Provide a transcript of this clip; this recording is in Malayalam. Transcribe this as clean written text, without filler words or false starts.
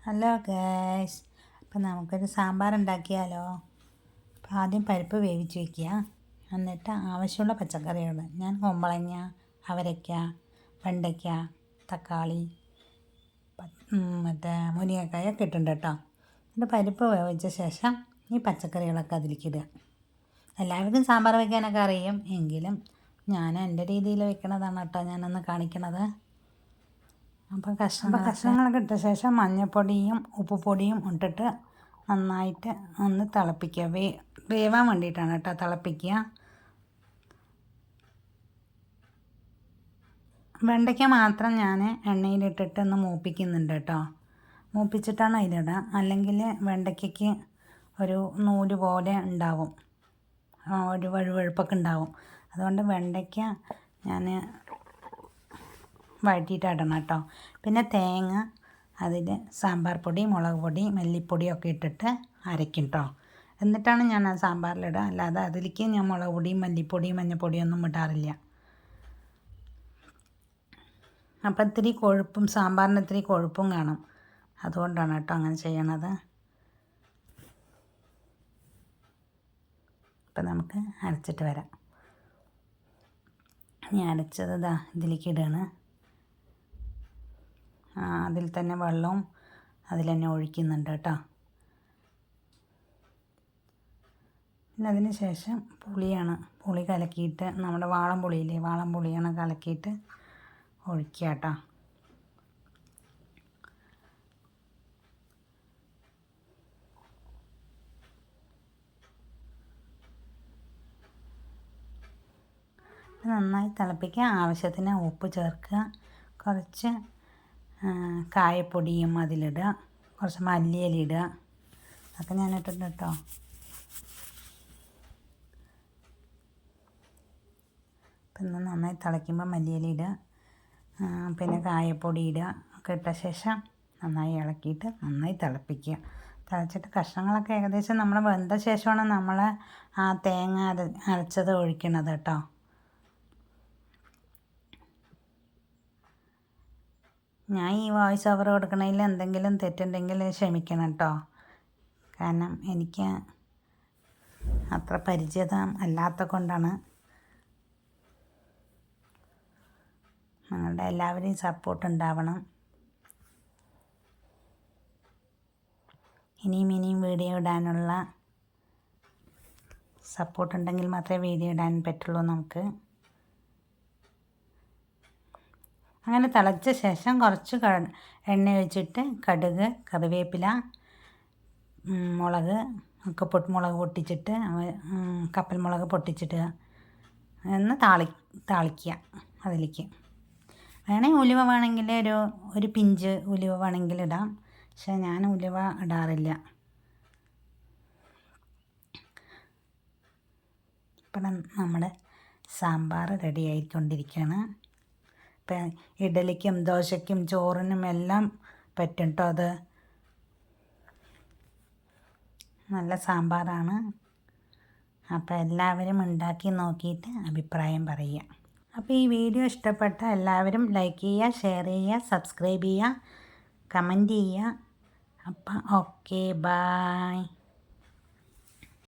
ഹലോ ഗൈസ്, അപ്പം നമുക്കൊരു സാമ്പാർ ഉണ്ടാക്കിയാലോ. അപ്പം ആദ്യം പരിപ്പ് വേവിച്ച് വയ്ക്കുക. എന്നിട്ട് ആവശ്യമുള്ള പച്ചക്കറികൾ ഞാൻ കുമ്പളങ്ങ, അവരയ്ക്ക, വെണ്ടയ്ക്ക, തക്കാളി, മുരിങ്ങക്കായ ഒക്കെ ഇട്ടുണ്ട് കേട്ടോ. എന്നിട്ട് പരിപ്പ് വേവിച്ച ശേഷം ഈ പച്ചക്കറികളൊക്കെ അതിലേക്ക് ഇടുക. എല്ലാവർക്കും സാമ്പാർ വയ്ക്കാനൊക്കെ അറിയും, എങ്കിലും ഞാൻ എൻ്റെ രീതിയിൽ വെക്കണതാണ് കേട്ടോ ഞാനൊന്ന് കാണിക്കണത്. അപ്പം കഷ്ണങ്ങളൊക്കെ ഇട്ട ശേഷം മഞ്ഞൾപ്പൊടിയും ഉപ്പുപൊടിയും ഇട്ടിട്ട് നന്നായിട്ട് ഒന്ന് തിളപ്പിക്കുക. വേവാൻ വേണ്ടിയിട്ടാണ് കേട്ടോ തിളപ്പിക്കുക. വെണ്ടയ്ക്ക മാത്രം ഞാൻ എണ്ണയിലിട്ടിട്ട് ഒന്ന് മൂപ്പിക്കുന്നുണ്ട് കേട്ടോ. മൂപ്പിച്ചിട്ടാണ് അതിലിടുക, അല്ലെങ്കിൽ വെണ്ടയ്ക്കയ്ക്ക് ഒരു നൂല് പോലെ ഉണ്ടാവും, ഒരു വഴുവഴുപ്പൊക്കെ ഉണ്ടാവും. അതുകൊണ്ട് വെണ്ടയ്ക്ക ഞാൻ വഴറ്റിയിട്ട് ഇടണം കേട്ടോ. പിന്നെ തേങ്ങ അതിൽ സാമ്പാർ പൊടി, മുളക് പൊടി, മല്ലിപ്പൊടിയൊക്കെ ഇട്ടിട്ട് അരയ്ക്കും കേട്ടോ. എന്നിട്ടാണ് ഞാൻ ആ സാമ്പാറിലിടുക. അല്ലാതെ അതിലേക്ക് ഞാൻ മുളക് പൊടിയും മല്ലിപ്പൊടിയും മഞ്ഞൾപ്പൊടിയൊന്നും ഇടാറില്ല. അപ്പം ഇത്തിരി കൊഴുപ്പും, സാമ്പാറിന് ഇത്തിരി കൊഴുപ്പും കാണും. അതുകൊണ്ടാണ് കേട്ടോ അങ്ങനെ ചെയ്യണത്. അപ്പം നമുക്ക് അരച്ചിട്ട് വരാം. ഞാൻ അരച്ചത് ഇതിലേക്ക് ഇടുകയാണ്. അതിൽ തന്നെ വെള്ളവും അതിൽ തന്നെ ഒഴിക്കുന്നുണ്ട് കേട്ടോ. പിന്നെ അതിന് ശേഷം പുളി കലക്കിയിട്ട്, നമ്മുടെ വാളംപുളിയില്ലേ, വാളംപുളിയാണ് കലക്കിയിട്ട് ഒഴിക്കുക കേട്ടോ. നന്നായി തിളപ്പിക്കുക. ആവശ്യത്തിന് ഉപ്പ് ചേർക്കുക. കുറച്ച് കായപ്പൊടിയും അതിലിടുക. കുറച്ച് മല്ലിയില ഇടുക. അതൊക്കെ ഞാൻ ഇട്ടിട്ടുണ്ട് കേട്ടോ. പിന്നെ നന്നായി തിളയ്ക്കുമ്പോൾ മല്ലിയില ഇടുക, പിന്നെ കായപ്പൊടി ഇടുക. ഒക്കെ ഇട്ട ശേഷം നന്നായി ഇളക്കിയിട്ട് നന്നായി തിളപ്പിക്കുക. തിളച്ചിട്ട് കഷ്ണങ്ങളൊക്കെ ഏകദേശം നമ്മൾ വെന്ത ശേഷമാണ് നമ്മൾ ആ തേങ്ങ അരച്ചത് ഒഴിക്കണത് കേട്ടോ. ഞാൻ ഈ വോയിസ് ഓവർ കൊടുക്കണതിൽ എന്തെങ്കിലും തെറ്റുണ്ടെങ്കിൽ ക്ഷമിക്കണം കേട്ടോ. കാരണം എനിക്ക് അത്ര പരിചിതം അല്ലാത്ത കൊണ്ടാണ്. നിങ്ങളുടെ എല്ലാവരെയും സപ്പോർട്ട് ഉണ്ടാവണം. ഇനിയും വീഡിയോ ഇടാനുള്ള സപ്പോർട്ട് ഉണ്ടെങ്കിൽ മാത്രമേ വീഡിയോ ഇടാൻ പറ്റുള്ളൂ നമുക്ക്. അങ്ങനെ തിളച്ച ശേഷം കുറച്ച് എണ്ണ ഒഴിച്ചിട്ട് കടുക്, കറിവേപ്പില, മുളക് ഒക്കെ മുളക് പൊട്ടിച്ചിട്ട്, കപ്പൽ മുളക് പൊട്ടിച്ചിട്ട് ഒന്ന് താളിക്കുക അതിലേക്ക്. വേണമെങ്കിൽ ഉലുവ വേണമെങ്കിൽ ഒരു പിഞ്ച് ഉലുവ വേണമെങ്കിൽ ഇടാം. പക്ഷേ ഞാൻ ഉലുവ ഇടാറില്ല. ഇപ്പം നമ്മുടെ സാമ്പാർ റെഡി ആയിക്കൊണ്ടിരിക്കുകയാണ്. ഇപ്പം ഇഡലിക്കും ദോശയ്ക്കും ചോറിനും എല്ലാം പറ്റും കേട്ടോ. അത് നല്ല സാമ്പാറാണ്. അപ്പോൾ എല്ലാവരും ഉണ്ടാക്കി നോക്കിയിട്ട് അഭിപ്രായം പറയുക. അപ്പോൾ ഈ വീഡിയോ ഇഷ്ടപ്പെട്ട എല്ലാവരും ലൈക്ക് ചെയ്യുക, ഷെയർ ചെയ്യുക, സബ്സ്ക്രൈബ് ചെയ്യുക, കമൻറ്റ് ചെയ്യുക. അപ്പം ഓക്കെ, ബായ്.